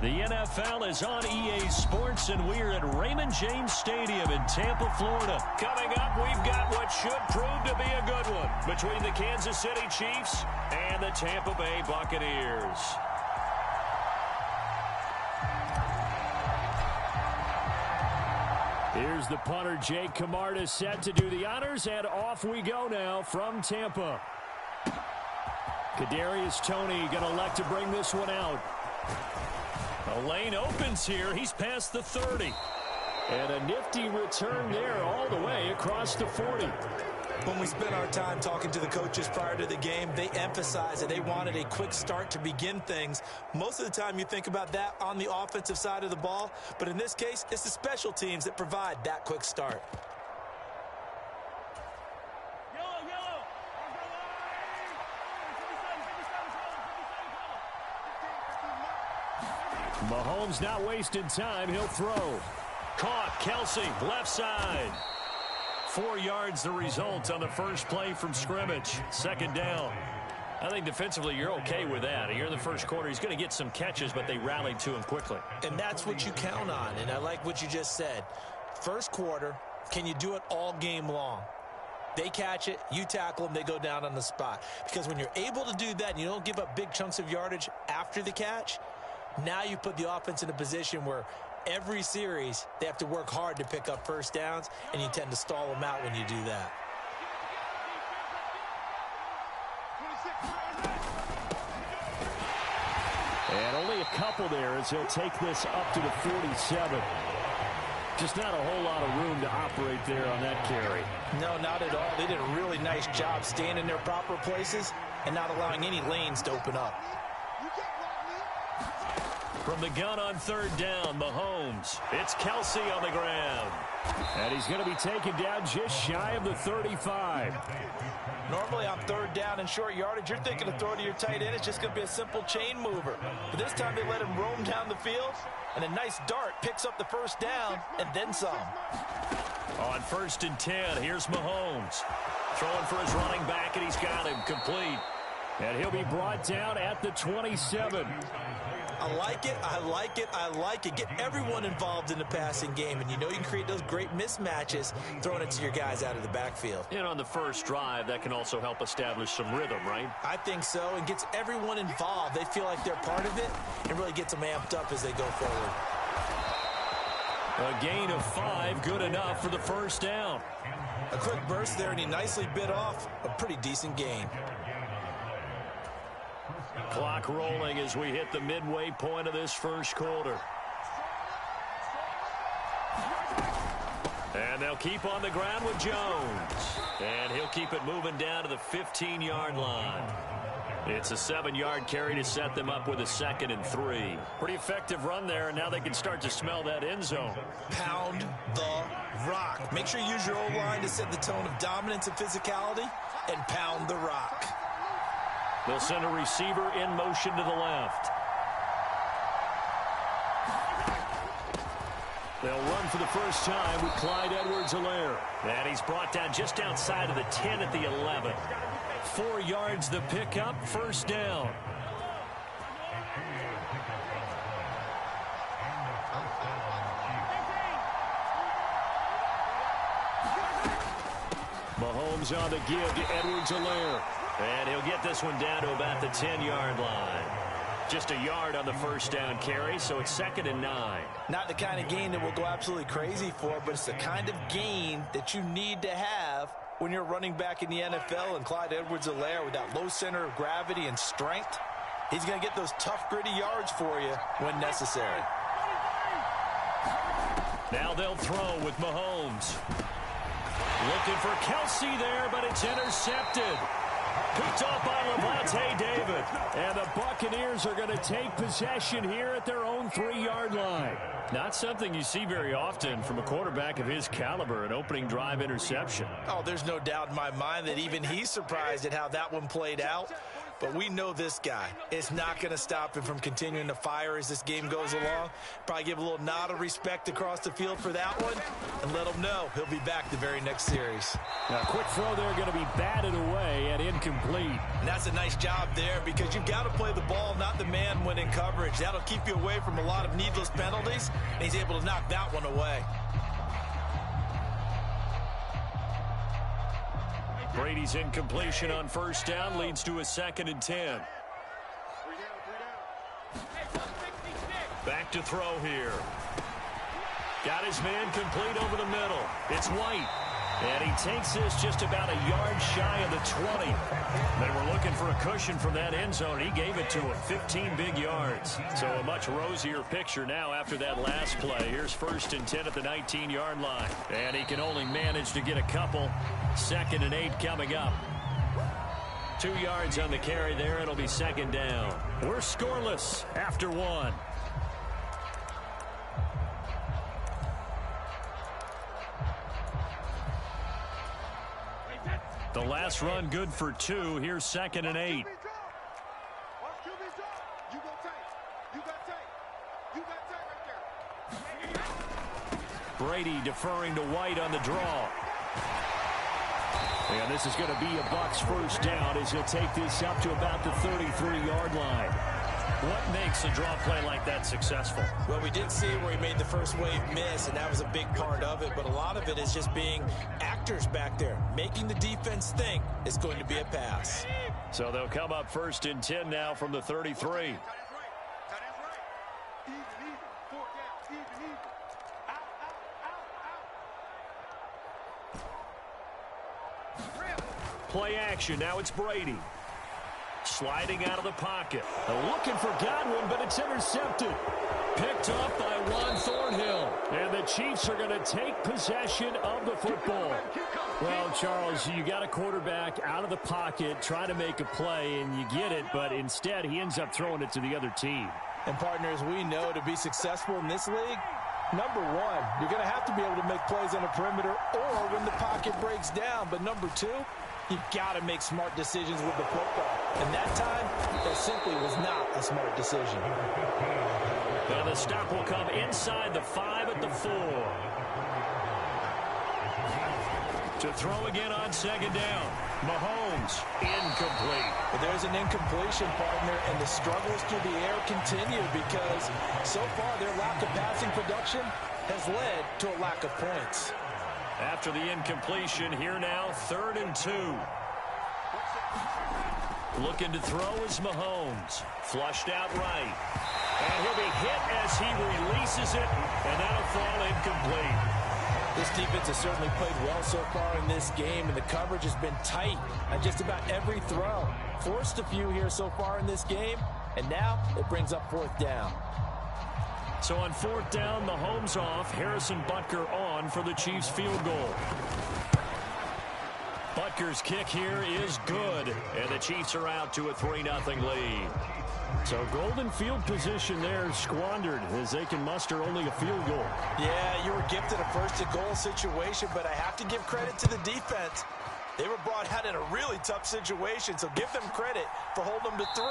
The NFL is on EA Sports, and we're at Raymond James Stadium in Tampa, Florida. Coming up, we've got what should prove to be a good one between the Kansas City Chiefs and the Tampa Bay Buccaneers. Here's the punter, Jake Camarda, set to do the honors, and off we go now from Tampa. Kadarius Toney going to elect to bring this one out. The lane opens here. He's past the 30. And a nifty return there all the way across the 40. When we spent our time talking to the coaches prior to the game, they emphasized that they wanted a quick start to begin things. Most of the time you think about that on the offensive side of the ball, but in this case, it's the special teams that provide that quick start. Mahomes not wasting time. He'll throw. Caught. Kelsey, left side. 4 yards the result on the first play from scrimmage. Second down. I think defensively you're okay with that. Here in the first quarter, he's going to get some catches, but they rallied to him quickly. And that's what you count on, and I like what you just said. First quarter, can you do it all game long? They catch it, you tackle them, they go down on the spot. Because when you're able to do that and you don't give up big chunks of yardage after the catch, now you put the offense in a position where every series they have to work hard to pick up first downs, and you tend to stall them out when you do that. And only a couple there as he'll take this up to the 47. Just not a whole lot of room to operate there on that carry. No, not at all. They did a really nice job staying in their proper places and not allowing any lanes to open up. From the gun on third down, Mahomes. It's Kelsey on the ground. And he's going to be taken down just shy of the 35. Normally on third down and short yardage, you're thinking to throw to your tight end. It's just going to be a simple chain mover. But this time they let him roam down the field, and a nice dart picks up the first down and then some. On 1st and 10, here's Mahomes. Throwing for his running back, and he's got him complete. And he'll be brought down at the 27. I like it, I like it, I like it. Get everyone involved in the passing game, and you know you can create those great mismatches throwing it to your guys out of the backfield. And on the first drive, that can also help establish some rhythm, right? I think so, and gets everyone involved. They feel like they're part of it, and really gets them amped up as they go forward. A gain of 5, good enough for the first down. A quick burst there, and he nicely bit off a pretty decent gain. Clock rolling as we hit the midway point of this first quarter. And they'll keep on the ground with Jones. And he'll keep it moving down to the 15-yard line. It's a 7-yard carry to set them up with a 2nd and 3. Pretty effective run there, and now they can start to smell that end zone. Pound the rock. Make sure you use your O-line to set the tone of dominance and physicality, and pound the rock. They'll send a receiver in motion to the left. They'll run for the first time with Clyde Edwards-Helaire. And he's brought down just outside of the 10 at the 11. 4 yards the pickup, first down. Mahomes on the give to Edwards-Helaire. And he'll get this one down to about the 10-yard line. Just a yard on the first down carry, so it's 2nd and 9. Not the kind of gain that we'll go absolutely crazy for, but it's the kind of gain that you need to have when you're running back in the NFL. And Clyde Edwards-Helaire, with that low center of gravity and strength, he's going to get those tough, gritty yards for you when necessary. Now they'll throw with Mahomes. Looking for Kelsey there, but it's intercepted. Picked off by Levante David. And the Buccaneers are going to take possession here at their own 3-yard line. Not something you see very often from a quarterback of his caliber, an opening drive interception. Oh, there's no doubt in my mind that even he's surprised at how that one played out. but we know this guy. It's not going to stop him from continuing to fire as this game goes along. Probably give a little nod of respect across the field for that one and let him know he'll be back the very next series. Now, a quick throw there going to be batted away and incomplete. And that's a nice job there because you've got to play the ball, not the man when in coverage. That'll keep you away from a lot of needless penalties, and he's able to knock that one away. Brady's incompletion on first down leads to a 2nd and 10. Back to throw here. Got his man complete over the middle. It's White. And he takes this just about a yard shy of the 20. They were looking for a cushion from that end zone. He gave it to him, 15 big yards. So a much rosier picture now after that last play. Here's 1st and 10 at the 19-yard line. And he can only manage to get a couple. 2nd and 8 coming up. 2 yards on the carry there. It'll be 2nd down. We're scoreless after 1. The last run good for 2. Here's 2nd and 8. Brady deferring to White on the draw. And this is going to be a Bucs first down as he'll take this up to about the 33-yard line. What makes a draw play like that successful? Well, we did see where he made the first wave miss, and that was a big part of it. But a lot of it is just being actors back there, making the defense think it's going to be a pass. So they'll come up 1st and 10 now from the 33. Play action. Now it's Brady. Sliding out of the pocket. Looking for Godwin, but it's intercepted. Picked up by Juan Thornhill. And the Chiefs are going to take possession of the football. Well, Charles, you got a quarterback out of the pocket trying to make a play, and you get it, but instead he ends up throwing it to the other team. And partners, we know to be successful in this league, number one, you're going to have to be able to make plays on the perimeter or when the pocket breaks down. But number two, you've got to make smart decisions with the football. And that time, that simply was not a smart decision. Now the stop will come inside the 5 at the 4. To throw again on 2nd down. Mahomes, incomplete. But there's an incompletion, partner, and the struggles through the air continue because so far their lack of passing production has led to a lack of points. After the incompletion, here now, 3rd and 2. Looking to throw is Mahomes. Flushed out right. And he'll be hit as he releases it, and that'll fall incomplete. This defense has certainly played well so far in this game, and the coverage has been tight on just about every throw. Forced a few here so far in this game, and now it brings up 4th down. So on 4th down, Mahomes off, Harrison Butker on for the Chiefs field goal. Butker's kick here is good, and the Chiefs are out to a 3-0 lead. So golden field position there squandered as they can muster only a field goal. Yeah, you were gifted a 1st-and-goal situation, but I have to give credit to the defense. They were brought out in a really tough situation, so give them credit for holding them to 3.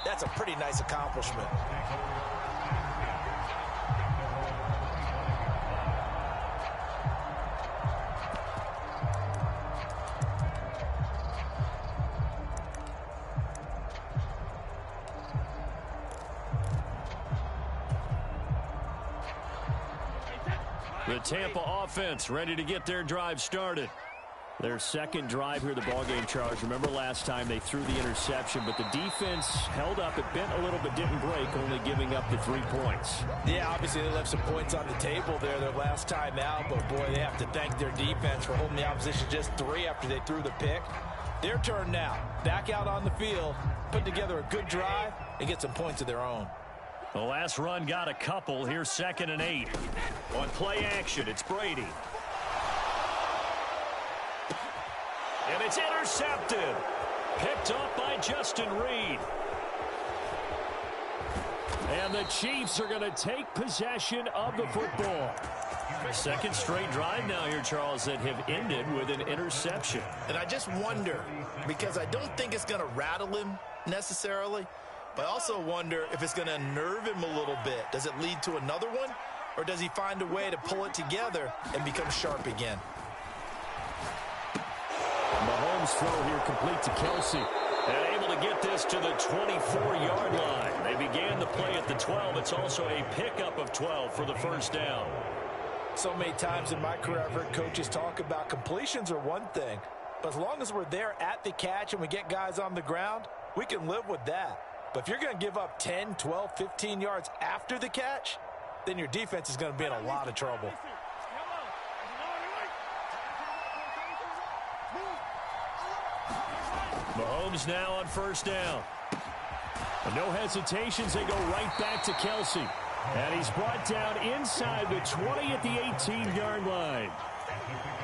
That's a pretty nice accomplishment. The Tampa offense ready to get their drive started. Their 2nd drive here, the ballgame, Charles. Remember last time they threw the interception, but the defense held up. It bent a little but didn't break, only giving up the 3 points. Yeah, obviously they left some points on the table there their last time out, but boy, they have to thank their defense for holding the opposition just 3 after they threw the pick. Their turn now. Back out on the field, put together a good drive, and get some points of their own. The last run got a couple. Here's 2nd and 8. On play action, it's Brady. And it's intercepted. Picked up by Justin Reed. And the Chiefs are going to take possession of the football. 2nd straight drive now here, Charles, that have ended with an interception. And I just wonder, because I don't think it's going to rattle him, necessarily, but I also wonder if it's going to unnerve him a little bit. Does it lead to another one, or does he find a way to pull it together and become sharp again? Mahomes' throw here complete to Kelsey. And able to get this to the 24-yard line. They began the play at the 12. It's also a pickup of 12 for the first down. So many times in my career, I've heard coaches talk about completions are one thing, but as long as we're there at the catch and we get guys on the ground, we can live with that. But if you're going to give up 10, 12, 15 yards after the catch, then your defense is going to be in a lot of trouble. Mahomes now on first down. No hesitations, they go right back to Kelsey. And he's brought down inside the 20 at the 18-yard line.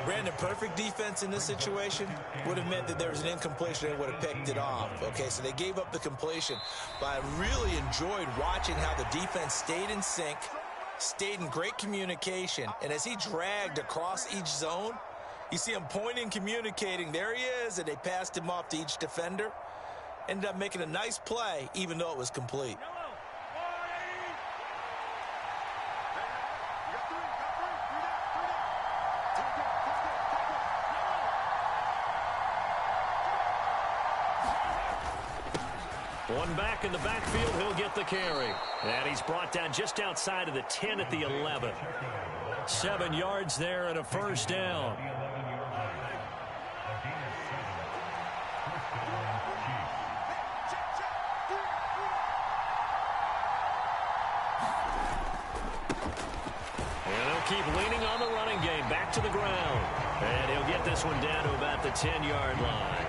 Brandon, perfect defense in this situation would have meant that there was an incompletion and would have picked it off. Okay, so they gave up the completion. But I really enjoyed watching how the defense stayed in sync, stayed in great communication, and as he dragged across each zone, you see him pointing, communicating. There he is, and they passed him off to each defender. Ended up making a nice play, even though it was complete. One back in the backfield, he'll get the carry. And he's brought down just outside of the 10 at the 11. 7 yards there and a first down. Keep leaning on the running game. Back to the ground. And he'll get this one down to about the 10-yard line.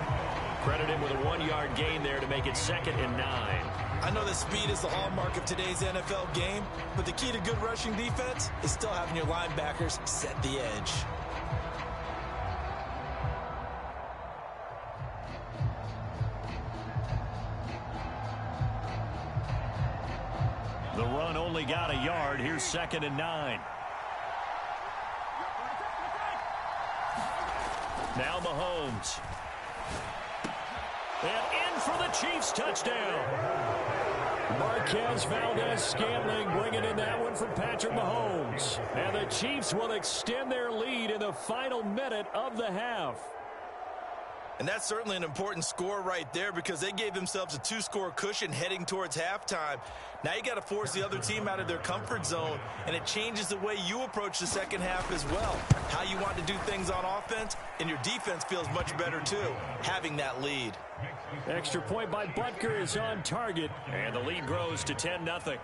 Credit him with a 1-yard gain there to make it 2nd and 9. I know that speed is the hallmark of today's NFL game, but the key to good rushing defense is still having your linebackers set the edge. The run only got a yard. Here's 2nd and 9. Now Mahomes. And in for the Chiefs touchdown. Marquez Valdez-Scantling bringing in that one from Patrick Mahomes. And the Chiefs will extend their lead in the final minute of the half. And that's certainly an important score right there because they gave themselves a 2-score cushion heading towards halftime. Now you got to force the other team out of their comfort zone, and it changes the way you approach the second half as well. How you want to do things on offense, and your defense feels much better too, having that lead. Extra point by Butker is on target, and the lead grows to 10-0.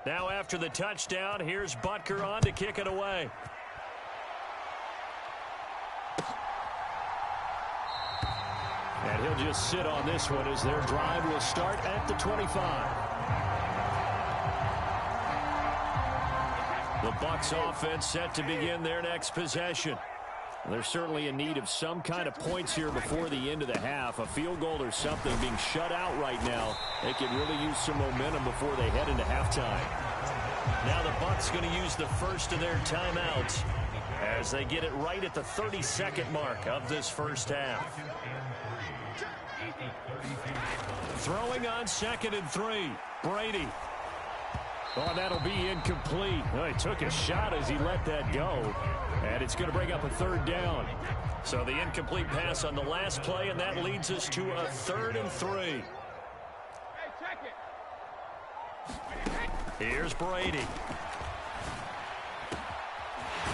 Now after the touchdown, here's Butker on to kick it away. And he'll just sit on this one as their drive will start at the 25. The Bucs offense set to begin their next possession. They're certainly in need of some kind of points here before the end of the half. A field goal or something being shut out right now. They could really use some momentum before they head into halftime. Now the Bucs going to use the first of their timeouts as they get it right at the 32nd mark of this first half. Throwing on 2nd and 3. Brady. Oh, that'll be incomplete. Oh, he took a shot as he let that go. And it's going to bring up a 3rd down. So the incomplete pass on the last play, and that leads us to a 3rd and 3. Here's Brady.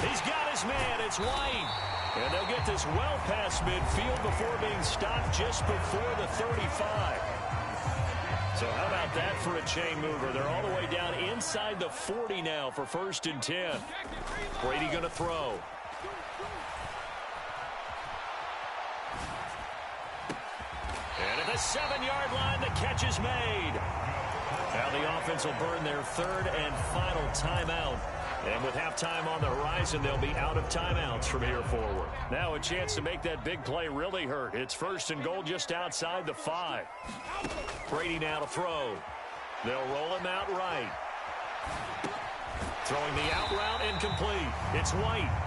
He's got his man. It's White. And they'll get this well past midfield before being stopped just before the 35. So how about that for a chain mover? They're all the way down inside the 40 now for 1st and 10. Brady going to throw. And at the 7-yard line, the catch is made. Now the offense will burn their 3rd and final timeout. And with halftime on the horizon, they'll be out of timeouts from here forward. Now a chance to make that big play really hurt. It's 1st and goal just outside the 5. Brady now to throw. They'll roll him out right. Throwing the out route incomplete. It's White.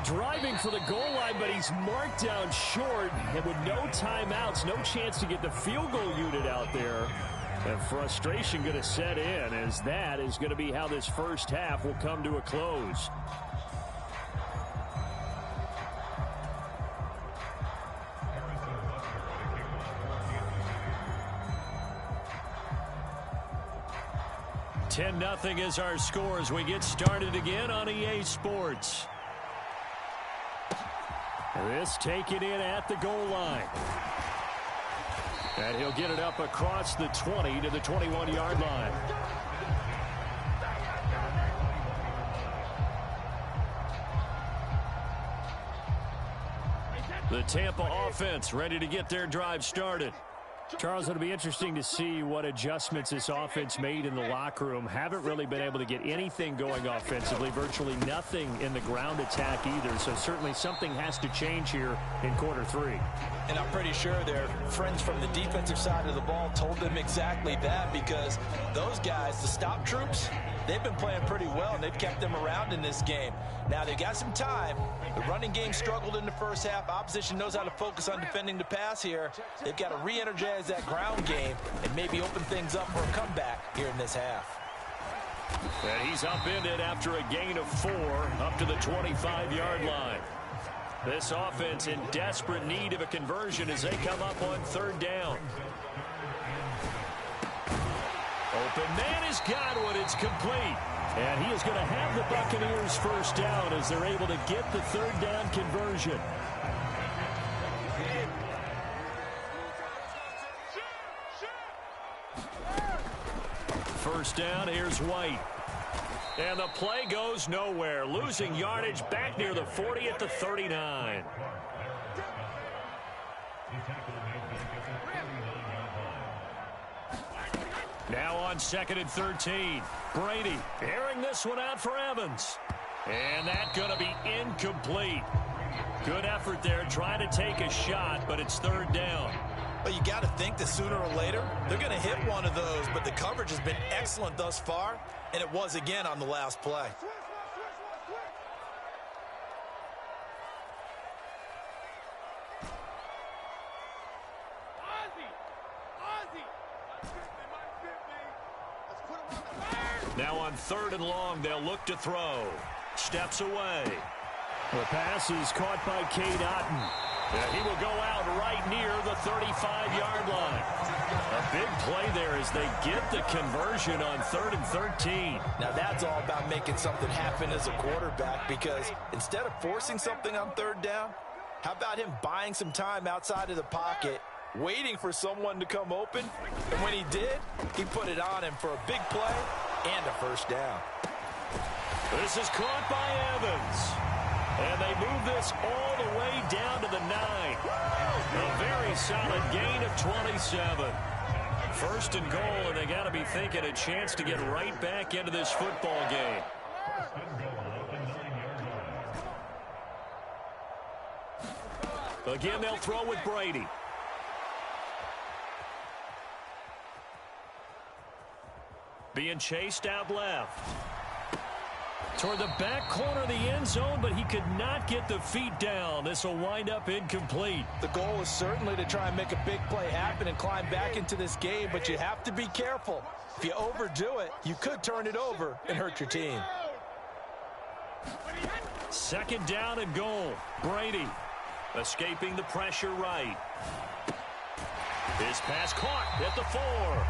Driving for the goal line, but he's marked down short. And with no timeouts, no chance to get the field goal unit out there. And frustration going to set in, as that is going to be how this first half will come to a close. (10-0) is our score as we get started again on EA Sports. This taken in at the goal line. And he'll get it up across the 20 to the 21-yard line. The Tampa offense ready to get their drive started. Charles, it'll be interesting to see what adjustments this offense made in the locker room. Haven't really been able to get anything going offensively, virtually nothing in the ground attack either. So certainly something has to change here in quarter three. And I'm pretty sure their friends from the defensive side of the ball told them exactly that, because those guys, the stop troops, they've been playing pretty well, and they've kept them around in this game. Now, they got some time. The running game struggled in the first half. Opposition knows how to focus on defending the pass here. They've got to re-energize that ground game and maybe open things up for a comeback here in this half. And he's upended after a gain of 4 up to the 25-yard line. This offense in desperate need of a conversion as they come up on third down. Open man has got one. It's complete. And he is going to have the Buccaneers first down as they're able to get the third down conversion. First down, here's White. And the play goes nowhere. Losing yardage back near the 40 at the 39. Now on 2nd and 13. Brady airing this one out for Evans. And that's going to be incomplete. Good effort there trying to take a shot, but it's third down. Well, you got to think that sooner or later they're going to hit one of those, but the coverage has been excellent thus far, and it was again on the last play. Now on 3rd and long, they'll look to throw. Steps away. The pass is caught by Cade Otton. And he will go out right near the 35-yard line. A big play there as they get the conversion on 3rd and 13. Now that's all about making something happen as a quarterback, because instead of forcing something on third down, how about him buying some time outside of the pocket, waiting for someone to come open, and when he did, he put it on him for a big play and a first down. This is caught by Evans. And they move this all the way down to the 9. A very solid gain of 27. 1st and goal, and they got to be thinking a chance to get right back into this football game. Again, they'll throw with Brady. Being chased out left. Toward the back corner of the end zone, but he could not get the feet down. This will wind up incomplete. The goal is certainly to try and make a big play happen and climb back into this game, but you have to be careful. If you overdo it, you could turn it over and hurt your team. 2nd down and goal. Brady escaping the pressure right. His pass caught at the 4.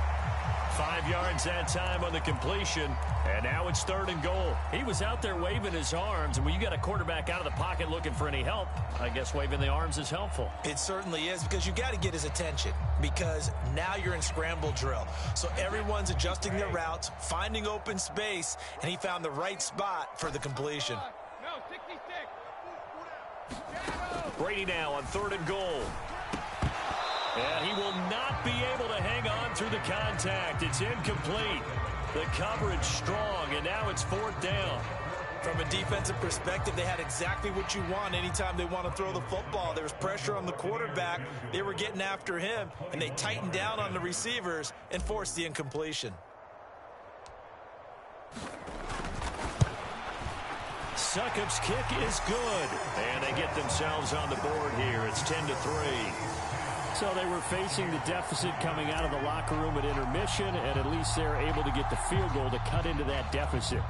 5 yards that time on the completion, and now it's 3rd and goal. He was out there waving his arms, and when you got a quarterback out of the pocket looking for any help, I guess waving the arms is helpful. It certainly is, because you got to get his attention, because now you're in scramble drill. So everyone's adjusting their routes, finding open space, and he found the right spot for the completion. Brady now on 3rd and goal. And he will not be able to hang on through the contact. It's incomplete. The coverage strong, and now it's 4th down. From a defensive perspective, they had exactly what you want anytime they want to throw the football. There was pressure on the quarterback. They were getting after him, and they tightened down on the receivers and forced the incompletion. Succop's kick is good. And they get themselves on the board here. It's 10-3. So they were facing the deficit coming out of the locker room at intermission, and at least they're able to get the field goal to cut into that deficit.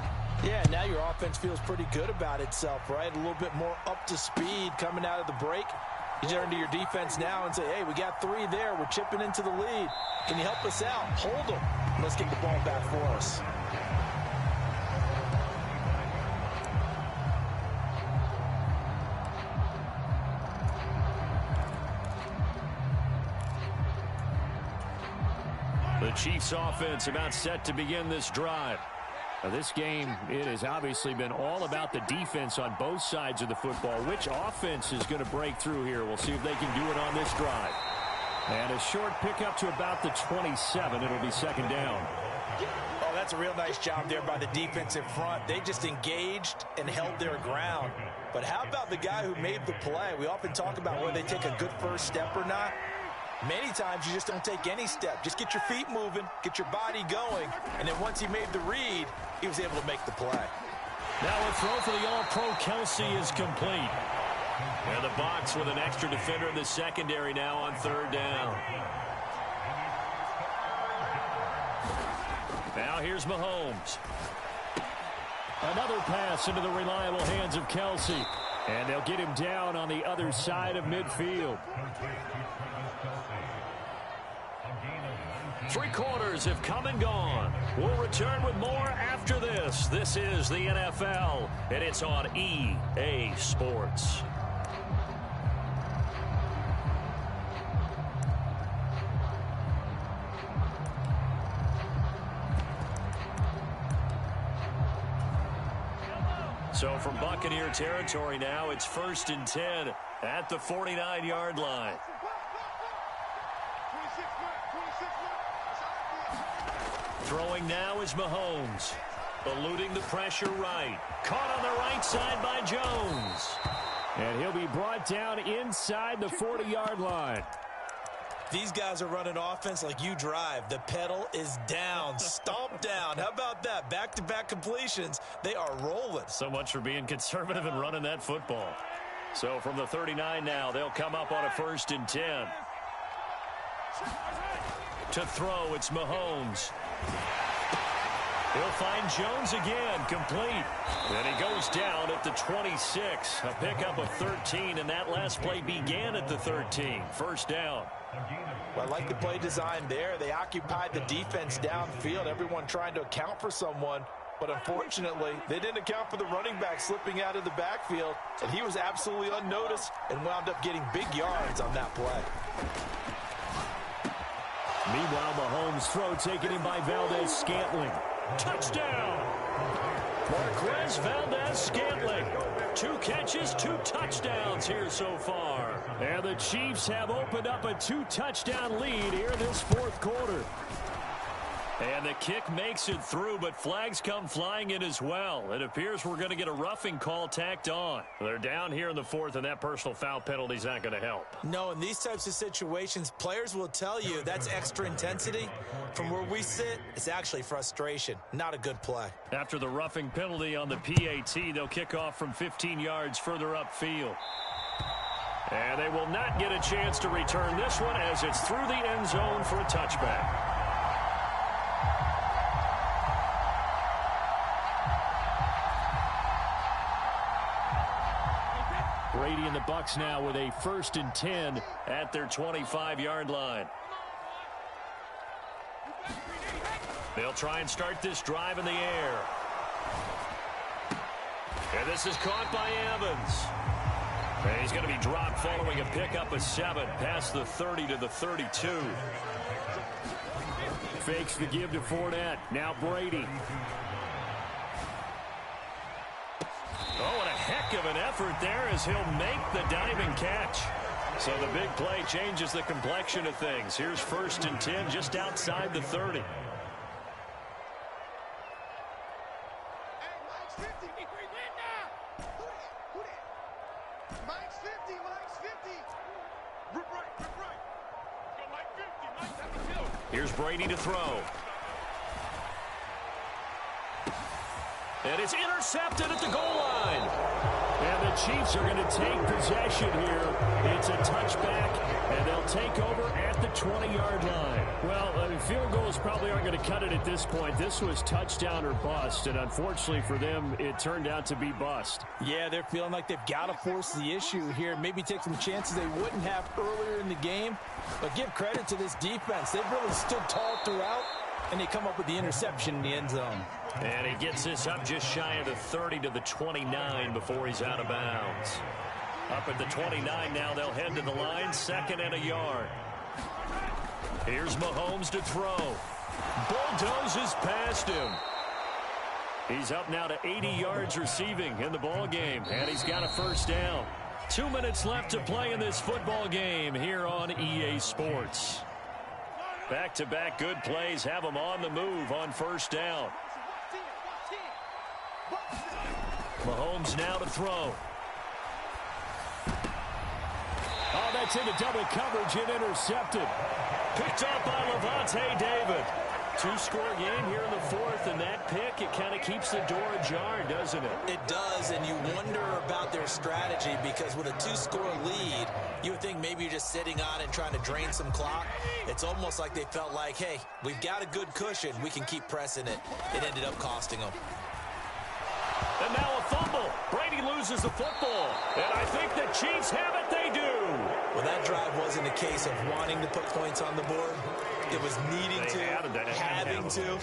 Yeah, now your offense feels pretty good about itself, right? A little bit more up to speed coming out of the break. You turn to your defense now and say, hey, we got 3 there. We're chipping into the lead. Can you help us out? Hold them. Let's get the ball back for us. The Chiefs offense about set to begin this drive. Now, this game, it has obviously been all about the defense on both sides of the football. Which offense is going to break through here? We'll see if they can do it on this drive. And a short pickup to about the 27. It'll be second down. Oh, that's a real nice job there by the defense in front. They just engaged and held their ground. But how about the guy who made the play? We often talk about whether they take a good first step or not. Many times you just don't take any step. Just get your feet moving, get your body going, and then once he made the read, he was able to make the play. Now a throw for the All-Pro Kelsey is complete. And the box with an extra defender in the secondary now on third down. Now here's Mahomes. Another pass into the reliable hands of Kelsey. And they'll get him down on the other side of midfield. 3 quarters have come and gone. We'll return with more after this. This is the NFL, and it's on EA Sports. So from Buccaneer territory now, it's 1st and 10 at the 49-yard line. Throwing now is Mahomes. Eluding the pressure right. Caught on the right side by Jones. And he'll be brought down inside the 40-yard line. These guys are running offense like you drive. The pedal is down, stomp down. How about that? Back-to-back completions. They are rolling. So much for being conservative and running that football. So from the 39 now, they'll come up on a 1st and 10. To throw, it's Mahomes. He'll find Jones again, complete. And he goes down at the 26. A pickup of 13, and that last play began at the 13. First down. Well, I like the play design there. They occupied the defense downfield, everyone trying to account for someone. But unfortunately, they didn't account for the running back slipping out of the backfield, and he was absolutely unnoticed and wound up getting big yards on that play. Meanwhile, Mahomes' throw taken in by Valdez-Scantling. Touchdown! Marquez Valdez-Scantling. 2 catches, 2 touchdowns here so far. And the Chiefs have opened up a 2-touchdown lead here this 4th quarter. And the kick makes it through, but flags come flying in as well. It appears we're going to get a roughing call tacked on. They're down here in the 4th, and that personal foul penalty is not going to help. No, in these types of situations, players will tell you that's extra intensity. From where we sit, it's actually frustration. Not a good play. After the roughing penalty on the PAT, they'll kick off from 15 yards further upfield. And they will not get a chance to return this one as it's through the end zone for a touchback. Brady and the Bucs now with a 1st and 10 at their 25-yard line. They'll try and start this drive in the air. And this is caught by Evans. And he's going to be dropped following a pickup of 7 past the 30 to the 32. Fakes the give to Fournette. Now Brady. Oh, and a heck of an effort there as he'll make the diving catch. So the big play changes the complexion of things. Here's 1st and 10 just outside the 30. Here's Brady to throw. And it's intercepted at the goal line. And the Chiefs are going to take possession here. It's a touchback, and they'll take over at the 20-yard line. Well, field goals probably aren't going to cut it at this point. This was touchdown or bust, and unfortunately for them, it turned out to be bust. Yeah, they're feeling like they've got to force the issue here. Maybe take some chances they wouldn't have earlier in the game. But give credit to this defense. They've really stood tall throughout, and they come up with the interception in the end zone. And he gets this up just shy of the 30 to the 29 before he's out of bounds. Up at the 29 now, they'll head to the line, 2nd and a yard. Here's Mahomes to throw. Bulldozes past him. He's up now to 80 yards receiving in the ball game, and he's got a first down. 2 minutes left to play in this football game here on EA Sports. Back-to-back good plays have him on the move on first down. Mahomes now to throw. Oh, that's into double coverage and intercepted. Picked up by Levante David. 2-score game here in the 4th, and that pick, it kind of keeps the door ajar, doesn't it? It does, and you wonder about their strategy because with a 2-score lead, you would think maybe you're just sitting on it and trying to drain some clock. It's almost like they felt like, hey, we've got a good cushion. We can keep pressing it. It ended up costing them. And now a fumble. Brady loses the football. And I think the Chiefs have it. They do. Well, that drive wasn't a case of wanting to put points on the board. It was needing to, having to.